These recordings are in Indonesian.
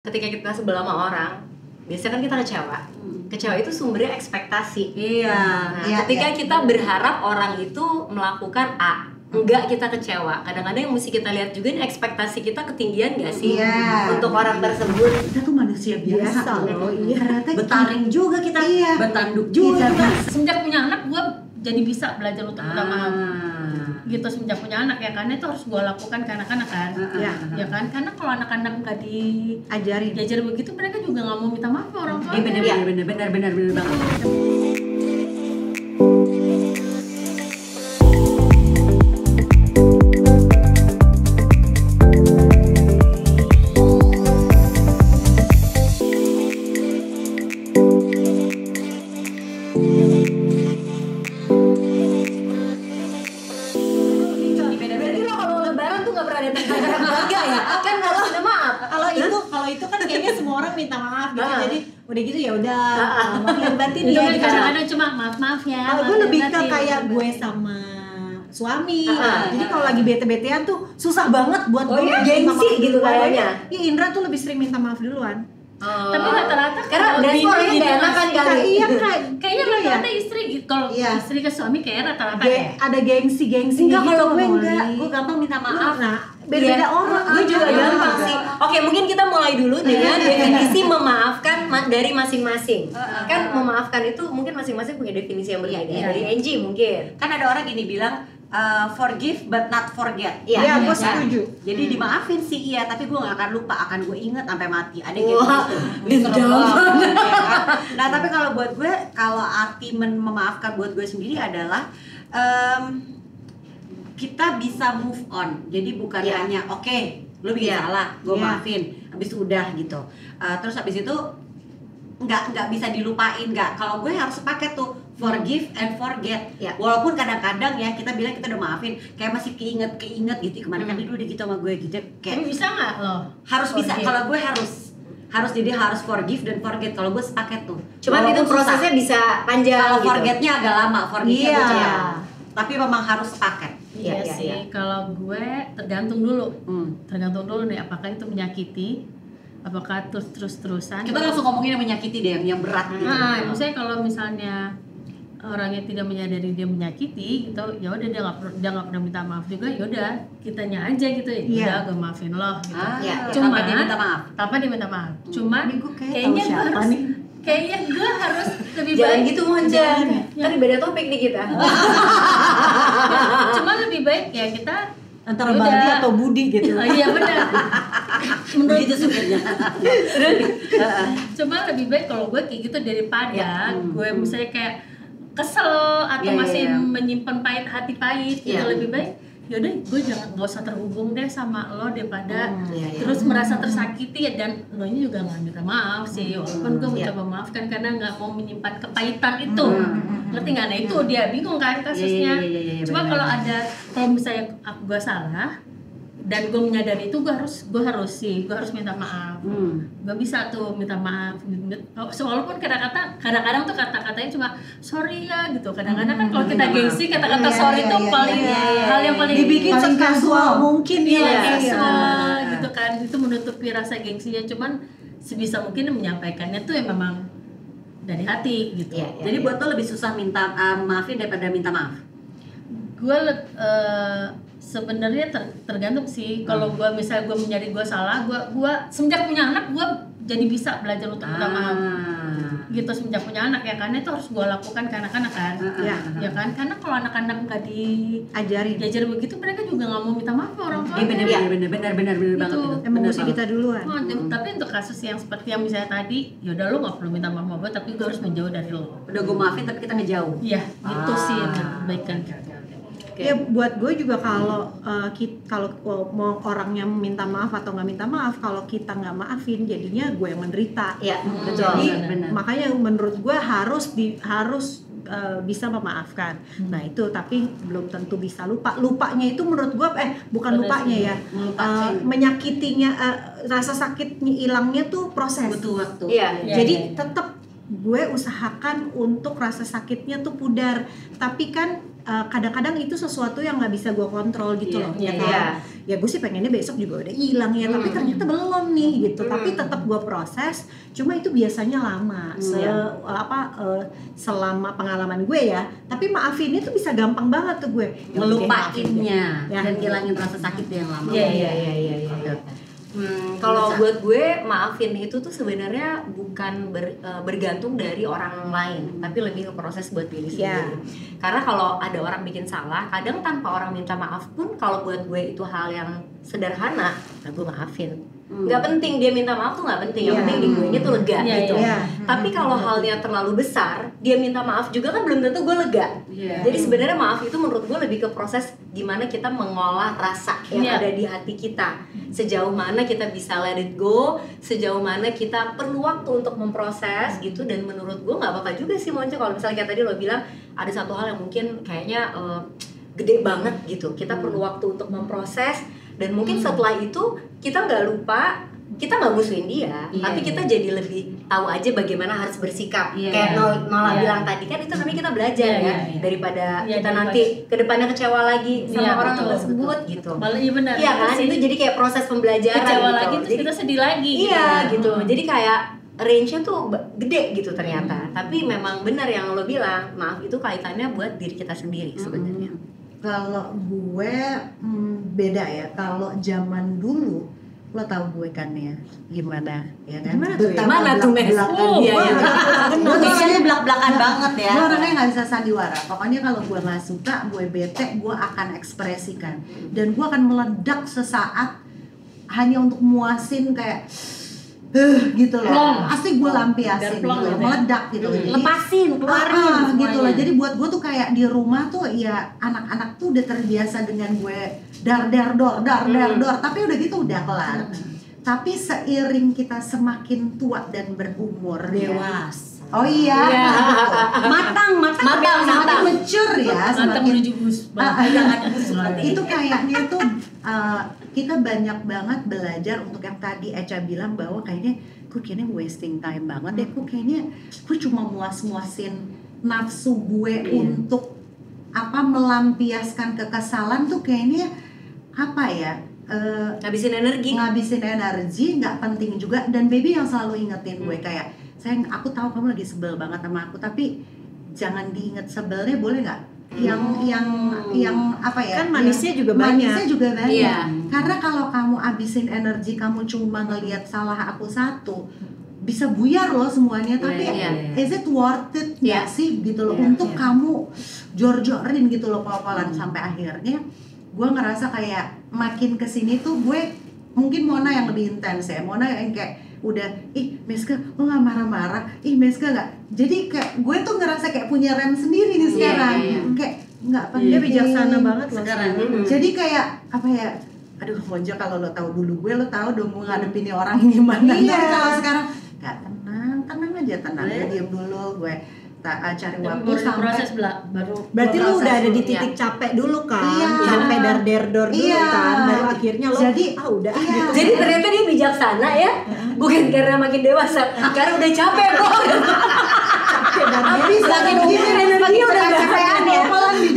Ketika kita sebel sama orang, biasanya kan kita kecewa. Kecewa itu sumbernya ekspektasi. Nah, ketika kita berharap orang itu melakukan A, enggak, kita kecewa. Kadang-kadang yang mesti kita lihat juga nih, ekspektasi kita ketinggian gak sih untuk orang tersebut. Kita tuh manusia biasa loh. Betaring juga kita, betanduk juga kita. Semenjak punya anak gue jadi bisa belajar untuk minta maaf. Gitu semenjak punya anak ya, karena itu harus gue lakukan ke anak-anak kan. Ya kan, karena kalau anak-anak nggak diajarin begitu, mereka juga nggak mau minta maaf ke orang tua. Bener banget. Kalau itu kan kayaknya semua orang minta maaf gitu. Jadi udah gitu ya udah maafin batin itu ya. kan Gitu. kadang-kadang cuma maaf ya. Kalau gue lebih ke kayak gue sama suami. Jadi kalau lagi bete-betean tuh susah banget buat gue gengsi gitu kayaknya. Iya, Indra tuh lebih sering minta maaf duluan. Tapi rata-rata karena responnya gak enak kan kali. Iya kayaknya rata-rata istri gitu. Kalau istri ke suami kayak rata-rata ya. Ada gengsi Enggak, gitu. kalau gue enggak, gue gampang minta maaf. Nah, beda orang. Gue juga gampang sih. Oke, mungkin kita mulai dulu dengan definisi memaafkan dari masing-masing. Kan memaafkan itu mungkin masing-masing punya definisi yang berbeda. Dari Angie mungkin. Kan ada orang gini bilang forgive but not forget. Iya, gue setuju. Jadi dimaafin sih iya, tapi gue gak akan lupa, akan gue inget sampai mati. Ada gitu. Nah, tapi kalau buat gue, kalau arti memaafkan buat gue sendiri adalah kita bisa move on. Jadi bukan hanya oke, lu bikin salah, gue maafin, habis itu udah gitu. Terus habis itu nggak bisa dilupain, nggak. Kalau gue harus pakai tuh forgive and forget. Walaupun kadang-kadang ya kita bilang kita udah maafin, kayak masih keinget gitu. Kemarin kan dia udah gitu sama gue gitu. Kayak bisa nggak lo? Harus bisa. Kalau gue harus jadi harus forgive dan forget. Kalau gue sepaket tuh. Cuman itu prosesnya bisa panjang. Kalau gitu. forgetnya agak lama, forgive-nya gue cepat. Tapi memang harus sepaket. Iya sih. Kalau gue tergantung dulu. Tergantung dulu nih, apakah itu menyakiti, apakah terus-terusan. Kita langsung ngomongin yang menyakiti deh, yang berat gitu. Misalnya kalau misalnya orangnya tidak menyadari dia menyakiti gitu, ya udah dia nggak pernah minta maaf juga, ya udah kitanya aja gitu ya, udah gue maafin lo gitu. Cuma dia minta maaf. Tanpa dia minta maaf. Cuma kayaknya gue harus lebih Jangan baik gitu Monja. Kan beda topik nih kita. Cuma lebih baik ya kita antara Bandi atau Budi gitu. Iya benar. Menurut itu sebenarnya. Cuma lebih baik kalau gue kayak gitu daripada gue misalnya kayak kesel atau masih menyimpan hati pahit gitu. Lebih baik yaudah gue nggak usah terhubung deh sama lo daripada terus merasa tersakiti ya, dan lo nya juga nggak minta maaf sih, walaupun gue mencoba memaafkan karena nggak mau menyimpan kepahitan itu. Ngerti nggak? Nah itu dia bingung kan kasusnya. Cuma kalau misalnya gue salah dan gue menyadari itu, gue harus minta maaf. Gue bisa tuh minta maaf. Walaupun kadang-kadang tuh kata-katanya cuma sorry ya gitu. Kadang-kadang kan kalau kita gengsi kata-kata sorry itu paling hal yang paling dibikin sekasual mungkin casual gitu kan. Itu menutupi rasa gengsinya. Cuman sebisa mungkin menyampaikannya tuh ya memang dari hati gitu. Jadi buat lo lebih susah minta maafin daripada minta maaf? Gue sebenarnya tergantung sih. Kalau gue misalnya gue menyadari gue salah, gue semenjak punya anak gue jadi bisa belajar untuk minta maaf. Gitu semenjak punya anak ya, karena itu harus gue lakukan ke anak-anak kan. Ya kan, karena kalau anak-anak nggak diajarin begitu, mereka juga nggak mau minta maaf ke orang tua. Benar banget. Emosi kita duluan. Tapi untuk kasus yang seperti yang misalnya tadi, yaudah lo nggak perlu minta maaf sama gue, tapi gue harus menjauh dari lo. Udah gue maafin tapi kita ngejauh. Iya, itu sih yang kebaikan gitu. Ya buat gue juga kalau mau orangnya minta maaf atau nggak minta maaf, kalau kita nggak maafin jadinya gue yang menderita. Betul. Jadi makanya menurut gue harus bisa memaafkan. Nah itu tapi belum tentu bisa lupa. Lupanya itu menurut gue bukan lupanya ya. Menyakitinya, rasa sakitnya hilangnya tuh proses. Butuh waktu. Jadi tetap gue usahakan untuk rasa sakitnya tuh pudar. Tapi kan kadang-kadang itu sesuatu yang nggak bisa gue kontrol gitu loh, ya kan? Ya gue sih pengennya besok juga udah hilang ya, tapi ternyata belum nih gitu. Tapi tetap gue proses. Cuma itu biasanya lama, selama pengalaman gue ya. Tapi maafinnya tuh bisa gampang banget tuh gue. Ngelupainnya dan ngilangin rasa sakit yang lama. Iya. Kalau buat gue maafin itu tuh sebenarnya bukan bergantung dari orang lain, tapi lebih ke proses buat diri sendiri. Karena kalau ada orang bikin salah, kadang tanpa orang minta maaf pun, kalau buat gue itu hal yang sederhana, nah gue maafin. Nggak penting dia minta maaf tuh nggak penting, yang penting di gue nya tuh lega gitu. Tapi kalau halnya terlalu besar, dia minta maaf juga kan belum tentu gue lega. Jadi sebenarnya maaf itu menurut gue lebih ke proses gimana kita mengolah rasa yang ada di hati kita. Sejauh mana kita bisa let it go, sejauh mana kita perlu waktu untuk memproses gitu. Dan menurut gue nggak apa-apa juga sih Monce kalau misalnya kayak tadi lo bilang ada satu hal yang mungkin kayaknya gede banget gitu. Kita perlu waktu untuk memproses. Dan mungkin setelah itu kita nggak lupa, kita nggak musuhin dia, tapi kita jadi lebih tahu aja bagaimana harus bersikap. Kayak Nola bilang tadi kan, itu namanya kita belajar daripada kita nanti kedepannya kecewa lagi sama orang tersebut gitu. Iya kan, itu jadi kayak proses pembelajaran. Kecewa gitu. lagi terus kita sedih lagi. Iya gitu. Jadi kayak range-nya tuh gede gitu ternyata. Tapi memang benar yang lo bilang, maaf itu kaitannya buat diri kita sendiri sebenarnya. Kalau gue beda ya. Kalau zaman dulu, lo tahu gue kan ya gimana ya kan? Gimana tuh Mes? Gue tuh belak-belakan banget ya. Gue orangnya nggak bisa sandiwara. Pokoknya kalau gue nggak suka, gue bete, gue akan ekspresikan. Dan gue akan meledak sesaat hanya untuk muasin kayak gitu loh. Pasti gue lampiasin gitu, meledak gitu. Lepasin, keluarin gitu loh. Jadi buat gue tuh kayak di rumah tuh ya anak-anak tuh udah terbiasa dengan gue dar, tapi udah gitu udah kelar. Tapi seiring kita semakin tua dan berumur, dewasa. Oh iya, matang, mature ya, matang menuju bus. Itu kayaknya tuh kita banyak banget belajar untuk yang tadi Echa bilang bahwa kayaknya wasting time banget deh, gue cuma muas-muasin nafsu gue untuk melampiaskan kekesalan tuh kayaknya ngabisin energi, nggak penting juga. Dan baby yang selalu ingetin gue kayak, sayang aku tahu kamu lagi sebel banget sama aku, tapi jangan diinget sebelnya, boleh nggak? Yang kan manisnya juga banyak. Karena kalau kamu abisin energi kamu cuma ngelihat salah aku satu, bisa buyar loh semuanya. Tapi is it worth it nggak sih gitu loh untuk kamu jor-jorin gitu loh pol-polan sampai akhirnya gue ngerasa kayak makin kesini tuh gue mungkin Mona yang lebih intens ya. Mona yang kayak udah, Meska lo nggak marah-marah, Meska nggak. Jadi kayak gue tuh ngerasa kayak punya rem sendiri nih sekarang. Kayak nggak penting. Dia bijaksana banget loh sekarang. Jadi kayak aduh Monjo, kalau lo tahu dulu gue, lo tahu dong gue ngadepin orang gimana. Kalau sekarang nggak, tenang aja, diam dulu gue. Cari waktu sampai proses baru. Berarti lu udah ada di titik capek dulu kan, sampai dar-der-dor dulu kan, baru akhirnya lo udah gitu. Jadi ternyata dia bijaksana ya, bukan karena makin dewasa, karena udah capek kok. Habis makin energinya udah capean ya,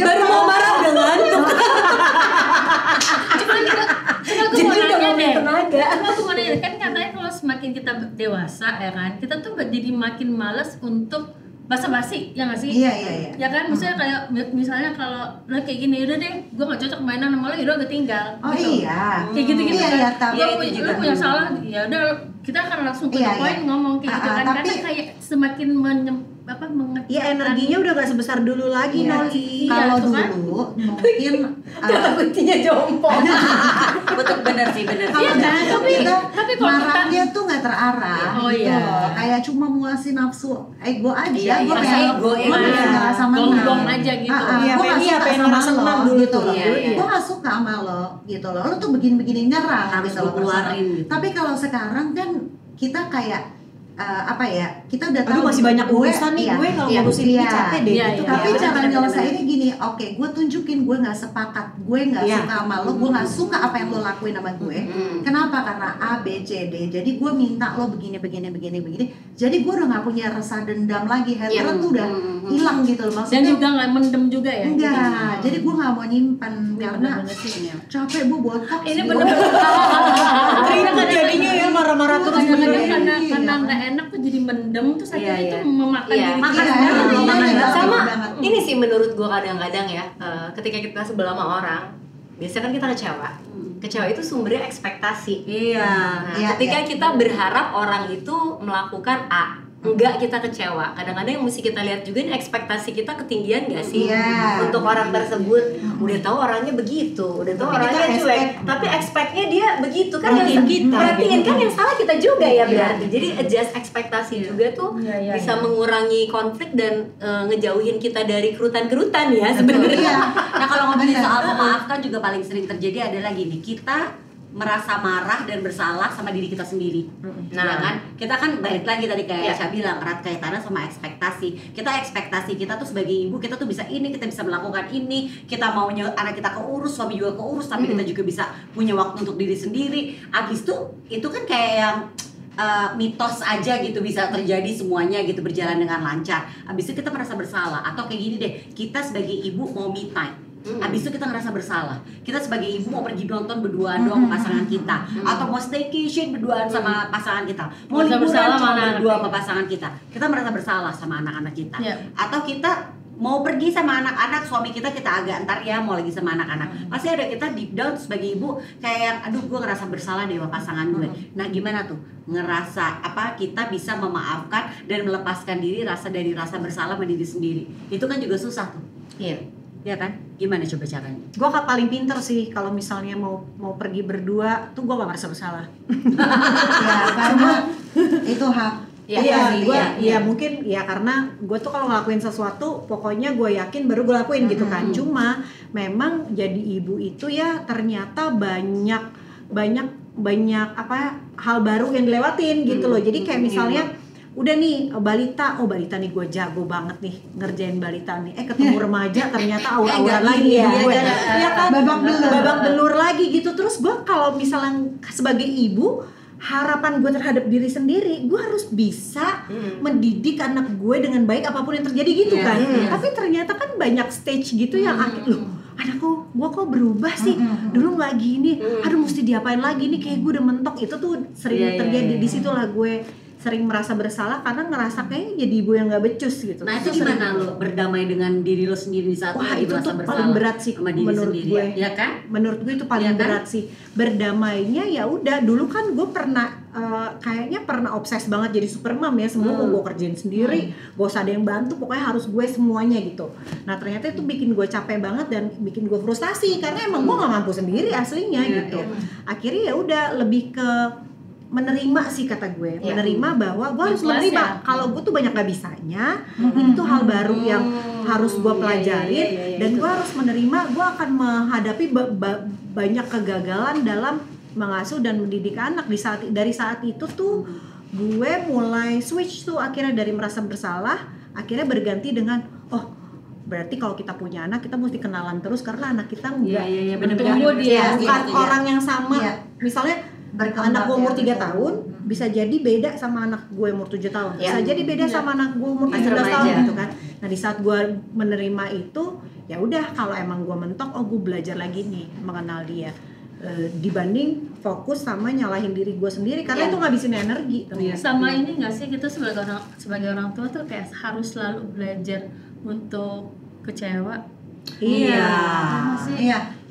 baru mau marah udah ngantuk. Cuma aku mau nanya deh, aku mau nanya kan, katanya kalau semakin kita dewasa ya kan, kita tuh jadi makin malas untuk basa-basi, ya nggak sih? Iya. Ya kan, misalnya kalau lo kayak gini, udah deh, gue nggak cocok mainan sama lo, ya udah gue tinggal. Oh gitu. Iya. Kayak gitu-gitu kan. Lo punya salah, ya udah kita akan langsung ke poin ngomong kayak gitu kan. Tapi, karena kayak semakin energinya udah nggak sebesar dulu lagi Noli. Kalau dulu mungkin kuncinya jompong. Betul, bener sih. Tapi kalau marahnya tuh nggak terarah. Oh iya. Kayak cuma muasin nafsu ego aja. Gue pengen ngerasa menang. Gonggong aja gitu. Gue nggak suka sama lo gitu loh. Gue Gue nggak suka sama lo gitu loh. Lo tuh begini-begini nyerang harus gitu loh. keluarin. Tapi kalau sekarang kan kita kayak apa ya, kita udah tahu masih banyak urusan nih gue kalau ngurusin ini capek deh gitu. Tapi cara nyelesainnya gini, oke, gue tunjukin gue nggak sepakat, gue nggak suka sama lo, gue nggak suka apa yang lo lakuin sama gue. Kenapa? Karena A, B, C, D. Jadi gue minta lo begini. Jadi gue udah nggak punya rasa dendam lagi, hatred tuh udah hilang gitu loh. Maksudnya dan juga nggak mendem juga ya. Enggak, jadi gue nggak mau nyimpan karena capek gue botak. Ini bener-bener Ribut jadinya ya, marah-marah terus. Karena nggak enak tuh jadi mendem tuh akhirnya itu memakan diri kita. Sama ini sih menurut gue kadang-kadang ya, ketika kita sebel sama orang, biasanya kan kita kecewa itu sumbernya ekspektasi. Ketika kita berharap orang itu melakukan A, enggak, kita kecewa. Kadang-kadang yang mesti kita lihat juga nih, ekspektasi kita ketinggian gak sih untuk orang tersebut. Udah tahu orangnya begitu, udah tahu orangnya cuek, tapi expect-nya dia begitu kan, yang perhatiin kan yang salah kita juga ya berarti. Jadi adjust ekspektasi juga tuh bisa mengurangi konflik dan ngejauhin kita dari kerutan-kerutan ya sebenarnya. Nah, kalau ngomongin soal memaafkan juga paling sering terjadi adalah gini, kita merasa marah dan bersalah sama diri kita sendiri. Ya kan? Kita kan balik lagi tadi kayak Syah bilang, erat kaitannya sama ekspektasi. Ekspektasi kita tuh sebagai ibu, kita tuh bisa ini, kita bisa melakukan ini, kita maunya anak kita keurus, suami juga keurus, tapi kita juga bisa punya waktu untuk diri sendiri. Abis itu kan kayak yang mitos aja gitu, bisa terjadi semuanya gitu, berjalan dengan lancar. Abis itu kita merasa bersalah, atau kayak gini deh, kita sebagai ibu mau me time. Abis itu kita ngerasa bersalah. Kita sebagai ibu mau pergi nonton berduaan doang sama pasangan kita, atau mau staycation berduaan sama pasangan kita, mau liburan cuma berdua sama pasangan kita. Kita merasa bersalah sama anak-anak kita. Atau kita mau pergi sama anak-anak, suami kita agak ntar ya mau lagi sama anak-anak. Pasti ada kita deep down sebagai ibu kayak yang, aduh gue ngerasa bersalah deh sama pasangan gue. Nah gimana tuh ngerasa apa kita bisa memaafkan dan melepaskan diri dari rasa bersalah sama diri sendiri. Itu kan juga susah tuh. Ya kan? Gimana coba caranya? Gue paling pinter sih kalau misalnya mau pergi berdua tuh gue gak merasa bersalah. Karena itu hak. Mungkin ya karena gue tuh kalau ngelakuin sesuatu pokoknya gue yakin baru gue lakuin gitu kan. Cuma memang jadi ibu itu ya ternyata banyak apa hal baru yang dilewatin gitu loh. Jadi kayak misalnya udah nih balita nih gue jago banget nih ngerjain balita nih, ketemu remaja ternyata aura-aura lagi gue kan babak belur lagi gitu. Terus gue kalau misalnya sebagai ibu, harapan gue terhadap diri sendiri, gue harus bisa mendidik anak gue dengan baik apapun yang terjadi gitu kan. Tapi ternyata kan banyak stage gitu yang loh, anakku gue kok berubah sih, dulu nggak gini, aduh mesti diapain lagi nih, kayak gue udah mentok. Itu tuh sering terjadi. Disitulah gue sering merasa bersalah karena ngerasa kayaknya jadi ibu yang nggak becus gitu. Nah itu gimana lo berdamai dengan diri lo sendiri saat lagi merasa bersalah? Paling berat sih sama diri menurut sendiri, gue. Ya kan? Menurut gue itu paling berat sih. Berdamainya ya udah, dulu kan gue pernah kayaknya pernah obses banget jadi super mom ya, semua gue kerjain sendiri, gak usah ada yang bantu, pokoknya harus gue semuanya gitu. Nah ternyata itu bikin gue capek banget dan bikin gue frustasi karena emang gue nggak mampu sendiri aslinya gitu. Akhirnya ya udah lebih ke menerima sih kata gue, menerima bahwa gue harus menerima kalau gue tuh banyak gak bisanya, ini tuh hal baru yang harus gue pelajarin, dan gue harus menerima gue akan menghadapi banyak kegagalan dalam mengasuh dan mendidik anak. Dari saat itu tuh gue mulai switch tuh akhirnya dari merasa bersalah akhirnya berganti dengan berarti kalau kita punya anak kita mesti kenalan terus karena anak kita bukan orang yang sama. Misalnya anak gue umur 3 tahun bisa jadi beda sama anak gue umur 7 tahun, bisa jadi beda sama anak gue umur 17 tahun gitu kan. Nah di saat gue menerima itu, ya udah kalau emang gue mentok, gue belajar lagi nih mengenal dia, dibanding fokus sama nyalahin diri gue sendiri karena itu ngabisin energi. Sama ini nggak sih, kita sebagai orang tua tuh kayak harus selalu belajar untuk kecewa.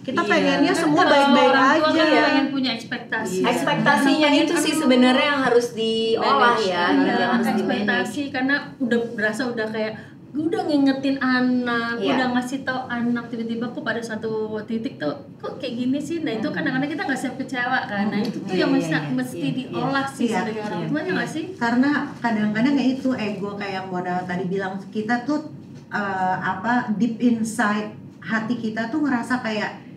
Kita pengennya semua baik-baik aja ya. Pengen punya ekspektasi. Ekspektasinya itu sih sebenarnya yang harus diolah ya. Ekspektasi karena udah berasa udah kayak gue udah ngingetin anak, udah ngasih tau anak, tiba-tiba kok pada satu titik tuh kok kayak gini sih. Nah itu kadang-kadang kita nggak siap kecewa kan. Nah itu tuh yang mesti diolah sih sebagai orang tua, ya nggak sih? Karena kadang-kadang ya itu ego kayak Mona tadi bilang, kita tuh deep inside hati kita tuh ngerasa kayak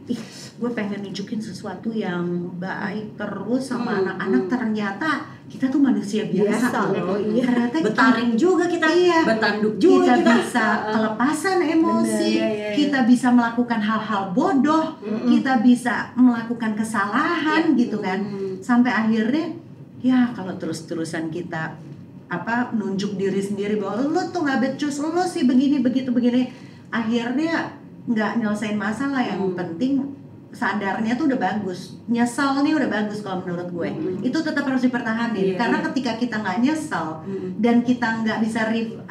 gue pengen nunjukin sesuatu yang baik terus sama anak-anak, ternyata kita tuh manusia biasa loh. Ternyata bertaring juga kita, bertanduk juga kita bisa kelepasan emosi, kita bisa melakukan hal-hal bodoh, kita bisa melakukan kesalahan gitu kan, sampai akhirnya ya kalau terus-terusan kita nunjuk diri sendiri bahwa lo tuh nggak becus, lo sih begini begitu begini, akhirnya nggak nyelesain masalah. Yang penting sadarnya tuh udah bagus, nyesalnya udah bagus kalau menurut gue. Itu tetap harus dipertahanin, karena ketika kita nggak nyesal dan kita nggak bisa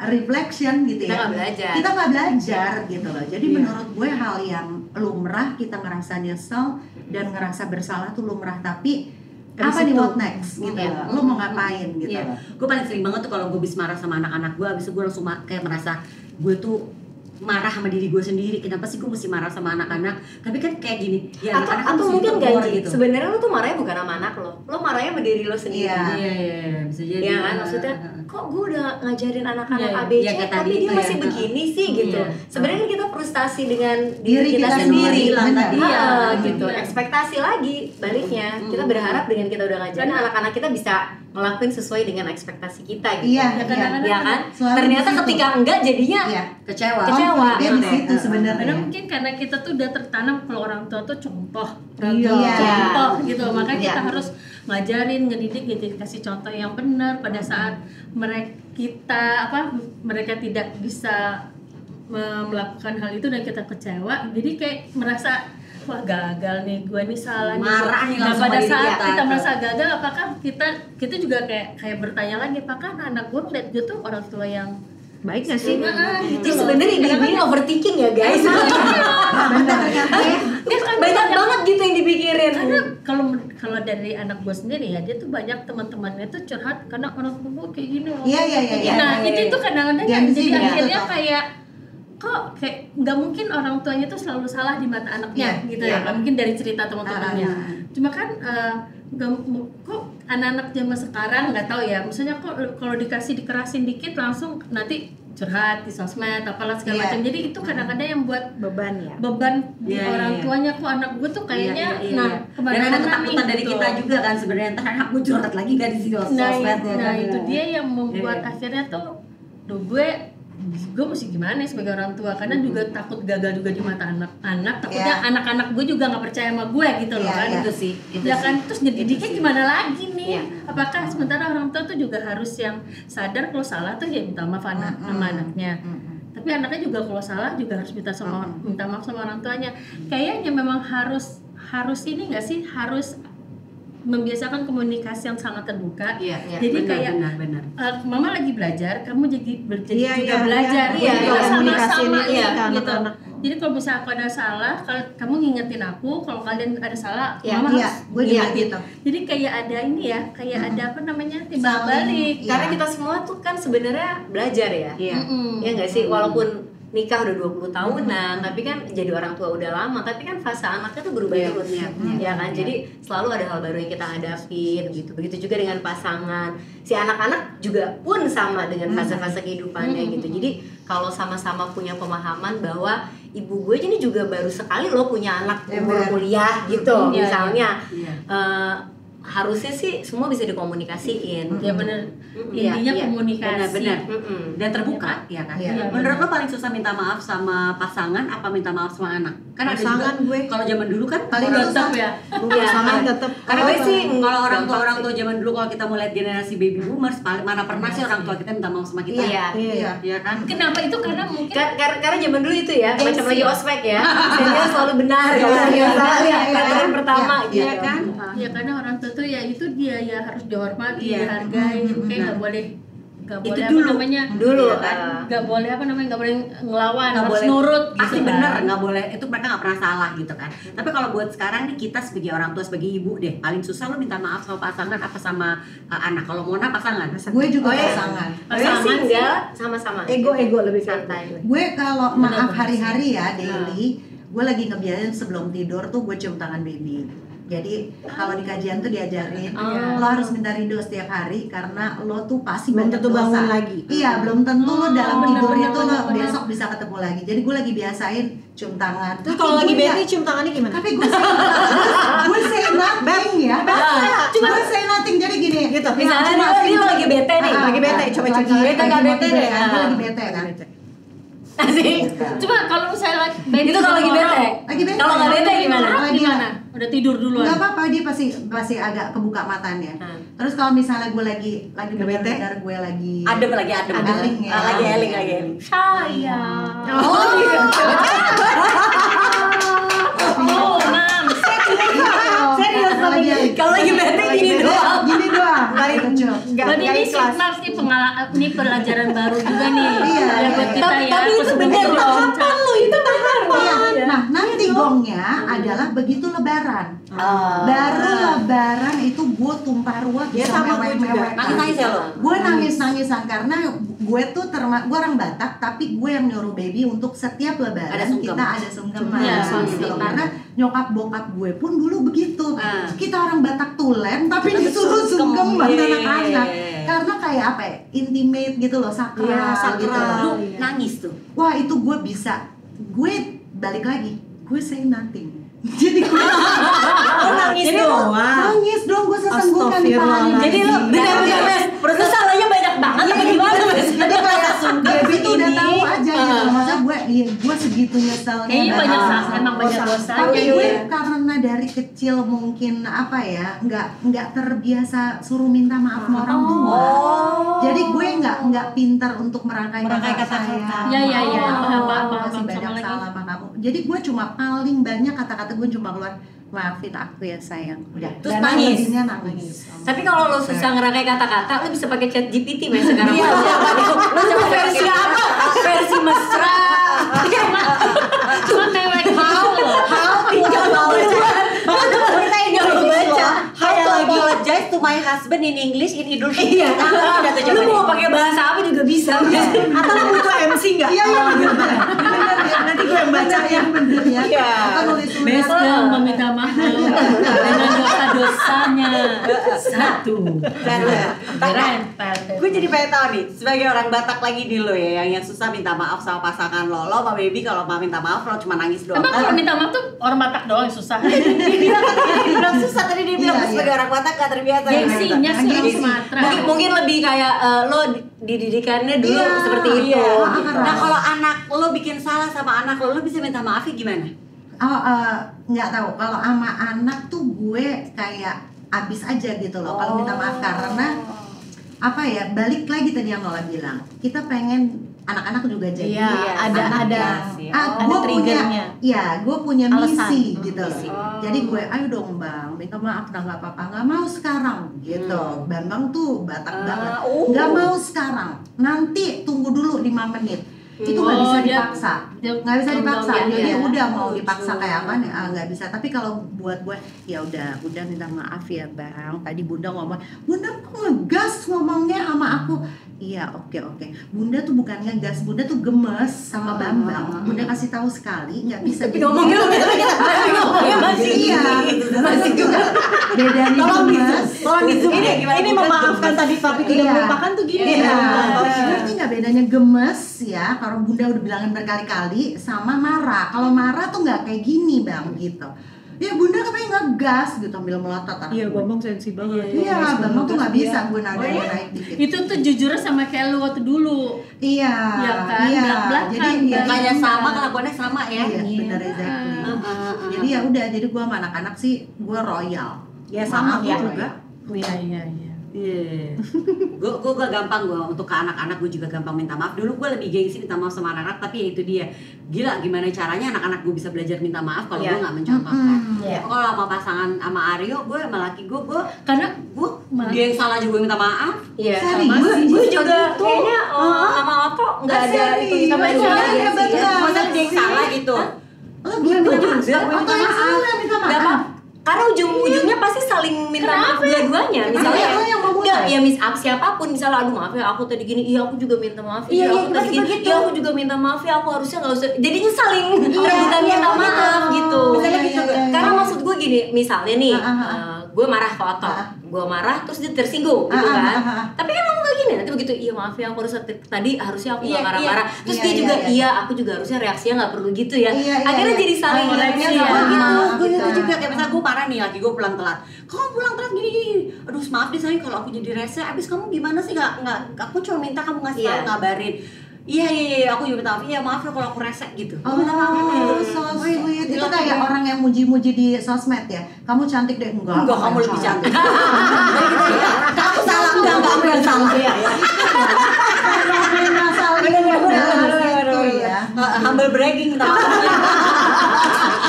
reflection gitu, kita nggak belajar gitu loh. Jadi menurut gue hal yang lumrah, kita ngerasa nyesal dan ngerasa bersalah tuh lumrah, tapi apa nih what next gitu, lo mau ngapain gitu. Gue paling sering banget tuh kalau gue habis marah sama anak-anak gue, habis itu gue langsung kayak merasa gue tuh marah sama diri gue sendiri. Kenapa sih gue mesti marah sama anak-anak? Tapi kan kayak gini ya, atau mungkin ganti gitu. Sebenarnya lo tuh marahnya bukan sama anak lo marahnya sama diri lo sendiri. Iya, bisa jadi. Ya kan, maksudnya kok gue udah ngajarin anak-anak ABC tapi dia masih begini sih gitu. Sebenarnya kan kita frustasi dengan diri kita sendiri gitu. Ekspektasi lagi baliknya. Kita berharap dengan kita udah ngajarin anak-anak kita bisa ngelakuin sesuai dengan ekspektasi kita gitu. Iya kan? Ternyata ketika enggak jadinya kecewa. Dia di situ sebenarnya. Karena mungkin karena kita tuh udah tertanam kalau orang tua tuh contoh gitu, makanya kita harus ngajarin, ngedidik, kasih contoh yang benar pada saat mereka tidak bisa melakukan hal itu dan kita kecewa, jadi kayak merasa wah gagal nih, gue nih salah marah nih. Nah pada saat kita merasa gagal, apakah kita juga kayak bertanya lagi, apakah anak gue ngeliat gue tuh orang tua yang baik nggak sih? Itu sebenarnya ini overthinking ya guys. Banyak banget gitu yang dipikirin. Karena kalau dari anak gue sendiri ya, dia tuh banyak teman-temannya tuh curhat karena orang tua gue kayak gini loh. Nah itu tuh kadang-kadang jadi akhirnya kayak kok kayak nggak mungkin orang tuanya tuh selalu salah di mata anaknya gitu ya. Nggak mungkin dari cerita teman-temannya. Cuma kan kok anak-anak zaman sekarang nggak tahu ya, misalnya kok kalau dikerasin dikit langsung nanti curhat di sosmed apalah segala macam. Jadi itu kadang-kadang yang buat beban di orang tuanya, kok anak gue tuh kayaknya dan ada ketakutan dari kita juga kan sebenarnya, entar anak gue curhat lagi kan di sosmed. Nah itu dia yang membuat akhirnya tuh gue mesti gimana ya sebagai orang tua, karena juga takut gagal juga di mata anak-anak, takutnya anak-anak gue juga nggak percaya sama gue gitu loh kan. Itu sih kan, terus didiknya gimana lagi nih. Apakah sementara orang tua tuh juga harus yang sadar kalau salah tuh ya minta maaf sama anaknya, tapi anaknya juga kalau salah juga harus minta maaf sama orang tuanya. Kayaknya memang harus ini nggak sih, harus membiasakan komunikasi yang sangat terbuka. Jadi benar. Mama lagi belajar, kamu juga belajar. Sama-sama gitu. Jadi kalau misalnya aku ada salah, kalau kamu ngingetin aku, kalau kalian ada salah, mama harus gitu. Jadi kayak ada ini ya, kayak ada timbal balik. Karena kita semua tuh kan sebenarnya belajar ya. Ya nggak sih, walaupun nikah udah 20 tahunan, tapi kan jadi orang tua udah lama, tapi kan fase anaknya tuh berubah terus, ya kan? Jadi selalu ada hal baru yang kita hadapin gitu. Begitu juga dengan pasangan, si anak-anak juga pun sama dengan fase-fase kehidupannya gitu. Jadi kalau sama-sama punya pemahaman bahwa ibu gue ini juga baru sekali loh punya anak umur kuliah gitu, misalnya. Harusnya sih semua bisa dikomunikasiin. Ya benar. Intinya komunikasi. Benar. Dan terbuka, ya kan. Menurut lo paling susah minta maaf sama pasangan apa minta maaf sama anak? Kan pasangan gue. Kalau zaman dulu kan paling tetap ya. Pasangan tetap. Karena gue sih kalau orang tua zaman dulu, kalau kita mau lihat generasi baby boomers, mana pernah sih orang tua kita minta maaf sama kita? Iya kan. Kenapa itu? Karena mungkin karena zaman dulu itu ya, macam lagi ospek ya. Sehingga selalu benar kalau yang salah ya kata pertama gitu. Iya kan? Ya karena orang tua tuh ya itu dia ya harus dihormati, dihargai, kayak nggak boleh dulu kan, nggak boleh nggak boleh ngelawan, harus nurut. Pasti gitu bener, nggak boleh, itu mereka nggak pernah salah gitu kan. Tapi kalau buat sekarang nih, kita sebagai orang tua, sebagai ibu deh, paling susah lo minta maaf sama pasangan apa sama anak? Kalau Mona pasangan. Gue juga pasangan. Pasangan enggak, sama-sama. Ego lebih santai. Gue kalau maaf hari-hari ya daily, gue lagi ngebiarin sebelum tidur tuh gue cium tangan baby. Jadi kalau di kajian tuh diajarin lo harus minta ridho setiap hari karena lo tuh pasti belum banyak tentu dosa. bangun lagi. Iya, belum tentu lo dalam tidur bener, itu bener, lo bener. besok bisa ketemu lagi. Jadi gue lagi biasain cium tangan. Terus kalau lagi bete cium tangannya gimana? Tapi gue say nothing ya. Cuma gue say nothing jadi gini. Gitu. Misalnya dia lagi bete nih, lagi bete, coba cium Bete nggak bete deh. Gue lagi bete kan. Asik. Coba kalau misalnya baby Itu kalau lagi bete. Lagi bete. Kalau nggak bete gimana? Gimana? Udah tidur duluan. Nggak apa-apa, dia pasti agak kebuka matanya. Terus kalau misalnya gue lagi benar-benar gue lagi Adem lagi adem. Eling ya. Lagi eling. Sayang. Oh, iya. Oh, mam. Serius Kalau lagi bete gini doang. Gini doang. Berarti ini Mars ini pelajaran baru juga nih. Iya, buat kita ya. Tapi itu bener loh. Kapan lo itu tahapan? Nah, nanti gongnya adalah begitu lebaran. Baru lebaran itu gue tumpah ruah Ya, bisa sama gue juga. mewek-mewek. Nangis ya lo? Gue nangis-nangisan karena gue tuh gue orang Batak tapi gue yang nyuruh baby untuk setiap lebaran Ada sungkem. kita ada sungkeman Iya, gitu. sungkem. Karena nyokap bokap gue pun dulu begitu. Kita orang Batak tulen tapi disuruh sungkem buat anak-anak. Karena kayak apa ya? Intimate gitu loh, sakral, Iya, sakral. gitu. Lu nangis tuh. Wah, itu gue bisa. Gue balik lagi. Gue say nothing. Jadi gue nangis doang. nangis dong, gue sesenggukan di Astagfirullahaladzim. Jadi lo bener-bener Mas, lu salahnya banyak banget apa gimana Mas? jadi kayak baby tuh udah tahu aja gitu. Masa gue segitu nyeselnya. Kayaknya dan banyak apa. emang banyak dosanya. Tapi Iya, gue iya. karena dari kecil mungkin apa ya, nggak terbiasa suruh minta maaf sama orang tua. Jadi gue nggak pintar untuk merangkai kata-kata. Ya, ya, ya. Paham, Masih paham. banyak Sama lagi. salah sama kamu. Jadi gue cuma paling banyak kata-kata gue cuma keluar, maafin aku ya sayang. Udah. Terus Dan nangis. jadinya nangis. Tapi kalau lo susah ngerangkai kata-kata, lo bisa pakai chat GPT Mas sekarang. Lo coba versi apa? Versi mesra. Cuma mewek gitu. Tinggal lo baca. Tinggal lo baca. How to apologize to my husband in English in Idul Fitri. Iya. Udah tuh Lo jawabannya. mau pakai bahasa apa juga bisa. Atau lo butuh MC nggak? Iya, bener ya. Nanti gue yang baca ya. Yang bener ya. Iya. Atau nulis surat. Besok meminta maaf dengan dosa-dosanya. Satu. Keren. Gue jadi pengen tahu nih, sebagai orang Batak lagi di lo ya, yang susah minta maaf sama pasangan lo sama baby, kalau mau minta maaf lo cuma nangis doang. Emang kalau minta maaf tuh orang Batak doang yang susah. Dia bilang susah tadi, dia bilang Iya, sebagai iya. orang Batak gak terbiasa. Gengsinya sih orang Gengsi. Sumatera. Mungkin lebih kayak lo dididikannya dulu Iya, seperti itu. iya. Gitu. Nah kalau anak lo bikin salah sama anak lo bisa minta maafnya gimana? Nggak tahu. Kalau sama anak tuh gue kayak abis aja gitu loh. Kalau minta maaf karena apa ya? Balik lagi tadi yang Lola bilang. Kita pengen anak-anak juga jadi Iya, ada gue punya, triggernya. gue punya Alasan. misi gitu loh. Misi. Jadi gue, ayo dong bang, minta maaf, nah nggak apa-apa, nggak mau sekarang gitu. Bambang tuh Batak banget, nggak mau sekarang, nanti tunggu dulu 5 menit. Itu nggak bisa dipaksa, nggak bisa dipaksa. Jadi udah mau dipaksa kayak apa nih, nggak bisa. Tapi kalau buat gue, ya udah minta maaf ya bang. Tadi bunda ngomong, bunda kok ngegas ngomongnya sama aku. Iya, oke. Bunda tuh bukan ngegas, bunda tuh gemes sama Bambang. Bunda kasih tahu sekali, nggak bisa. Ngomongnya masih iya, masih juga. bedanya gemes. Tolong di zoom. Ini memaafkan tadi tapi tidak Iya. melupakan tuh gini. Iya. Ya. Ngerti nggak bedanya gemes ya? Kalau bunda udah bilangin berkali-kali sama marah. Kalau marah tuh nggak kayak gini bang gitu. Ya bunda katanya ngegas gitu ambil melotot. Iya, Bambang sensi banget. Iya, Bambang tuh nggak bisa gue nadanya naik dikit. Itu tuh jujur sama kayak lu waktu dulu. Iya, Iya kan? iya. Belak-belakan. Jadi ya, Mukanya sama, kelakuannya sama ya. iya, bener exactly. Jadi ya udah, jadi gue sama anak-anak sih gue royal. Ya sama Maaf, ya. juga. Iya. Iya. Gue gampang gue untuk ke anak-anak gue juga gampang minta maaf. Dulu gue lebih gengsi minta maaf sama anak-anak, tapi ya itu dia. Gila gimana caranya anak-anak gue bisa belajar minta maaf kalau gue nggak mencontohkan. Kalau sama pasangan sama Aryo, gue sama laki gue Karena dia yang salah juga minta maaf. Iya, Serius? gue juga kayaknya sama Oto nggak ada itu sama Serius? dia Iya, sih. betul. Masa dia yang salah gitu. Lo gitu juga. Atau yang salah minta Nggak maaf. apa, karena ujung-ujungnya pasti saling minta maaf dua-duanya. Misalnya Misalnya lo yang mau enggak ya siapapun misalnya aduh maaf ya aku tadi gini, iya aku juga minta maaf ya, aku tadi gini, iya aku juga minta maaf ya, aku harusnya nggak usah, jadinya saling rebutan minta maaf gitu. Misalnya gitu. Karena maksud gue gini, misalnya nih gue marah ke Oto, gue marah terus dia tersinggung gitu kan, tapi kan aku nggak gini, nanti begitu iya maaf ya aku tadi harusnya aku nggak marah-marah, terus dia juga iya aku juga harusnya reaksinya nggak perlu gitu ya, akhirnya jadi saling gitu. Gue itu juga kayak misalnya gue marah nih, lagi gue pulang telat, kamu pulang telat gini, aduh maaf deh sayang kalau aku jadi rese, abis kamu gimana sih nggak, aku cuma minta kamu ngasih tahu ngabarin. Iya, aku juga minta maaf. Iya, maaf ya kalau aku resek gitu. Minta maaf. So sweet. Itu kayak orang yang muji-muji di sosmed ya. Kamu cantik deh, enggak kamu lebih cantik. Kamu salah, enggak kamu yang salah. Iya. Humble bragging minta maaf.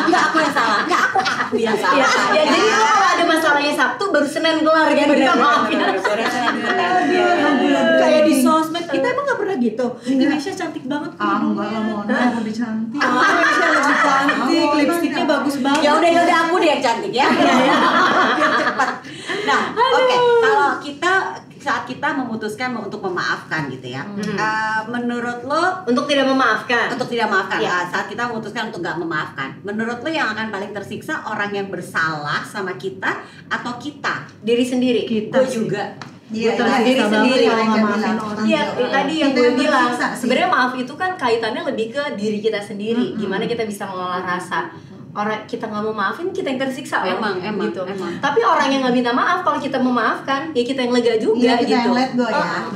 Enggak aku yang salah. Enggak aku yang salah. Ya jadi kalau ada masalahnya Sabtu baru Senin kelar gitu. Maaf ya. Kayak di sosmed kita emang nggak pernah gitu. Indonesia cantik banget kok. Enggak lah, mau lebih cantik. Indonesia lebih cantik, lipstiknya bagus banget. Ya udah aku deh yang cantik ya. Biar cepat. Nah, oke. Kalau saat kita memutuskan untuk memaafkan gitu ya, menurut lo untuk tidak memaafkan, saat kita memutuskan untuk nggak memaafkan, menurut lo yang akan paling tersiksa orang yang bersalah sama kita atau kita diri sendiri? Gue juga. Iya, diri sendiri. Iya, tadi yang gue bilang sebenarnya maaf itu kan kaitannya lebih ke diri kita sendiri, gimana kita bisa mengolah rasa. Orang kita nggak mau maafin, kita yang tersiksa emang gitu. Tapi orang yang nggak minta maaf, kalau kita memaafkan, ya kita yang lega juga kita gitu. Yang let go ya.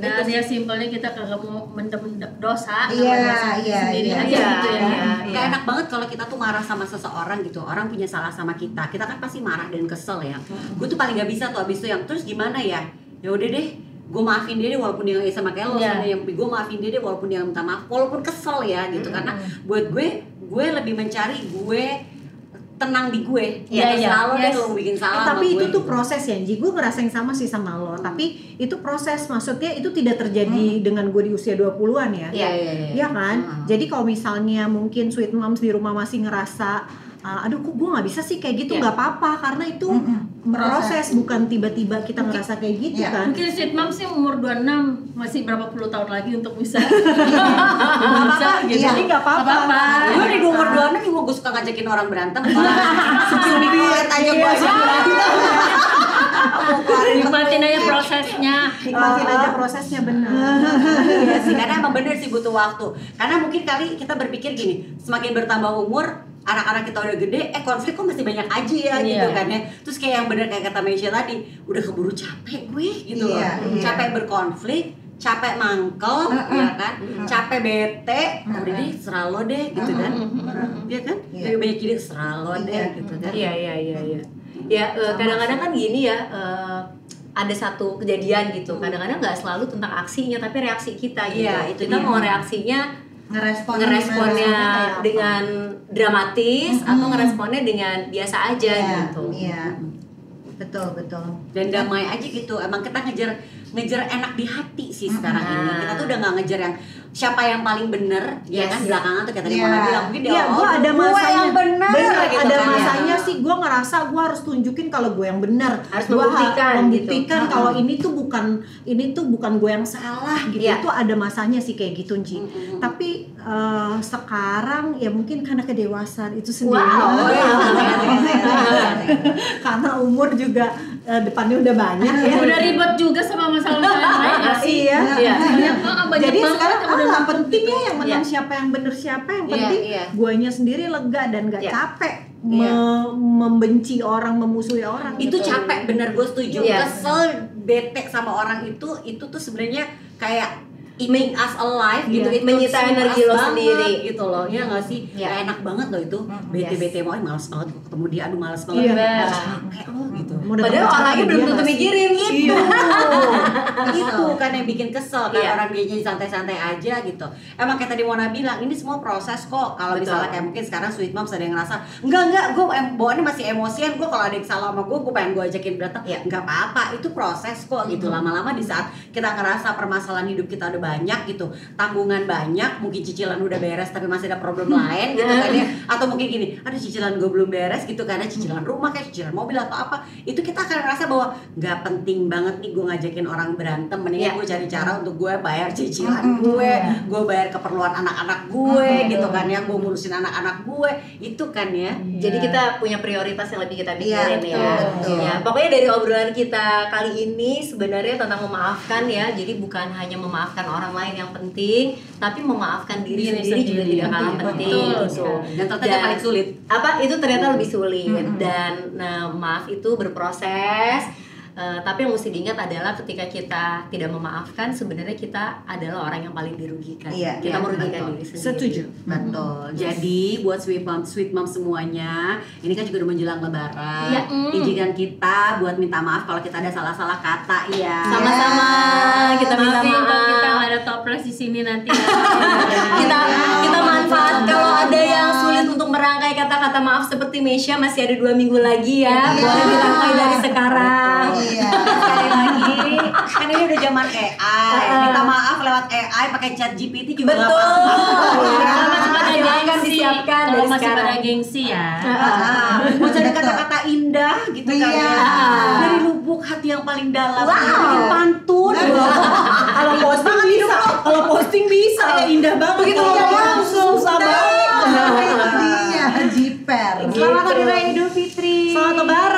Dan ya simpelnya kita kagak mau mendem dosa, sendiri aja gitu ya. Gak enak banget kalau kita tuh marah sama seseorang gitu, orang punya salah sama kita kan pasti marah dan kesel ya. Gue tuh paling nggak bisa tuh abis itu yang terus gimana ya? Ya udah deh, gue maafin dia deh walaupun dia nggak sama kayak lo, yang gue maafin dia deh walaupun dia minta maaf, walaupun kesel ya gitu. Karena buat gue lebih mencari gue tenang di gue, selalu deh lo bikin salah. Tapi itu gue, tuh proses ya, Ji. Gue ngerasain sama sih sama lo. Tapi itu proses, maksudnya itu tidak terjadi dengan gue di usia 20-an ya. Iya kan? Jadi kalau misalnya mungkin sweet moms di rumah masih ngerasa aduh kok gue nggak bisa sih kayak gitu, nggak apa-apa karena itu proses, bukan tiba-tiba kita ngerasa kayak gitu kan. Mungkin sweet mom sih umur 26 masih berapa puluh tahun lagi untuk bisa gitu. Jadi nggak apa-apa. Gue di umur 26 juga gue suka ngajakin orang berantem. Security lihat aja gue asik berantem. Nikmatin aja prosesnya. Benar. Iya sih, karena emang bener sih butuh waktu. Karena mungkin kali kita berpikir gini, semakin bertambah umur, anak-anak kita udah gede, konflik kok masih banyak aja ya gitu kan ya. Terus kayak yang bener kayak kata Meisha tadi, udah keburu capek gue gitu loh. Capek berkonflik, capek mangkel, ya kan? Capek bete, udah deh serah lo deh gitu kan. Iya kan? Lebih banyak kiri serah lo deh gitu kan. Iya. Ya kadang-kadang kan gini ya, ada satu kejadian gitu. Kadang-kadang nggak selalu tentang aksinya, tapi reaksi kita gitu. Kita mau reaksinya ngeresponnya dengan dramatis atau ngeresponnya dengan biasa aja gitu. Iya. Betul. Dan damai aja gitu. Emang kita ngejar enak di hati sih sekarang ini. Kita tuh udah nggak ngejar yang siapa yang paling bener, ya kan belakangan tuh kayak tadi Mona bilang mungkin dia gue ada masanya yang bener gitu ada kan, masanya sih gue ngerasa gue harus tunjukin kalau gue yang bener, harus gue membuktikan gitu. Kalau ini tuh bukan gue yang salah gitu. Itu ada masanya sih kayak gitu Ji. Tapi sekarang ya mungkin karena kedewasaan itu sendiri. Karena umur juga depannya udah banyak ya. Udah ribet juga sama masalah-masalah yang lain nggak sih? Jadi sekarang nggak penting ya yang menang siapa yang bener siapa, yang penting guanya sendiri lega dan nggak capek membenci orang, memusuhi orang. Itu capek, bener, gue setuju. Kesel, bete sama orang itu tuh sebenarnya kayak eating us alive gitu, itu menyita energi lo sendiri gitu loh, ya nggak sih? Gak enak banget loh itu, bete mau, males banget gue ketemu dia, aduh males banget, capek lo gitu. Padahal orangnya belum tentu mikirin gitu. Itu bukan yang bikin kesel kan orang dia jadi santai-santai aja gitu. Emang kayak tadi Mona bilang, ini semua proses kok. Kalau misalnya kayak mungkin sekarang Sweet Moms ada yang ngerasa enggak, gue bawaannya masih emosian, gue kalau ada yang salah sama gue pengen gue ajakin berantem. Enggak apa-apa, itu proses kok gitu. Lama-lama di saat kita ngerasa permasalahan hidup kita udah banyak gitu, tanggungan banyak, mungkin cicilan udah beres tapi masih ada problem lain gitu kan ya, atau mungkin gini, ada cicilan gue belum beres gitu karena cicilan rumah kayak cicilan mobil atau apa, itu kita akan ngerasa bahwa nggak penting banget nih gue ngajakin orang berantem, mendingan gue cari cara untuk gue bayar cicilan gue bayar keperluan anak-anak gue gitu kan ya, gue ngurusin anak-anak gue itu kan ya. Jadi kita punya prioritas yang lebih kita pikirin ya. Pokoknya dari obrolan kita kali ini sebenarnya tentang memaafkan ya. Jadi bukan hanya memaafkan orang lain yang penting, tapi memaafkan diri sendiri juga tidak kalah penting gitu. Dan ternyata paling sulit. Itu ternyata lebih sulit dan maaf itu berproses. Tapi yang mesti diingat adalah ketika kita tidak memaafkan, sebenarnya kita adalah orang yang paling dirugikan. Kita merugikan diri sendiri. Setuju. Betul. Jadi buat sweet mom semuanya, ini kan juga udah menjelang Lebaran. Izinkan kita buat minta maaf kalau kita ada salah-salah kata ya. Sama-sama kita minta maaf. Kalau kita nggak ada toples di sini nanti. kita manfaat kalau ada yang sulit untuk merangkai kata-kata maaf seperti Meisha, masih ada 2 minggu lagi ya. Boleh dirangkai dari sekarang. Sekali lagi, kan ini udah zaman AI. Minta maaf lewat AI pakai chat GPT juga nggak apa-apa. Kalau masih pada gengsi ya. Mau cari kata-kata indah gitu kan ya, dari lubuk hati yang paling dalam, bikin pantun. Kalau posting bisa ya, indah banget. Begitu langsung sabar. Jiper. Selamat Hari Raya Idul Fitri. Selamat Lebaran.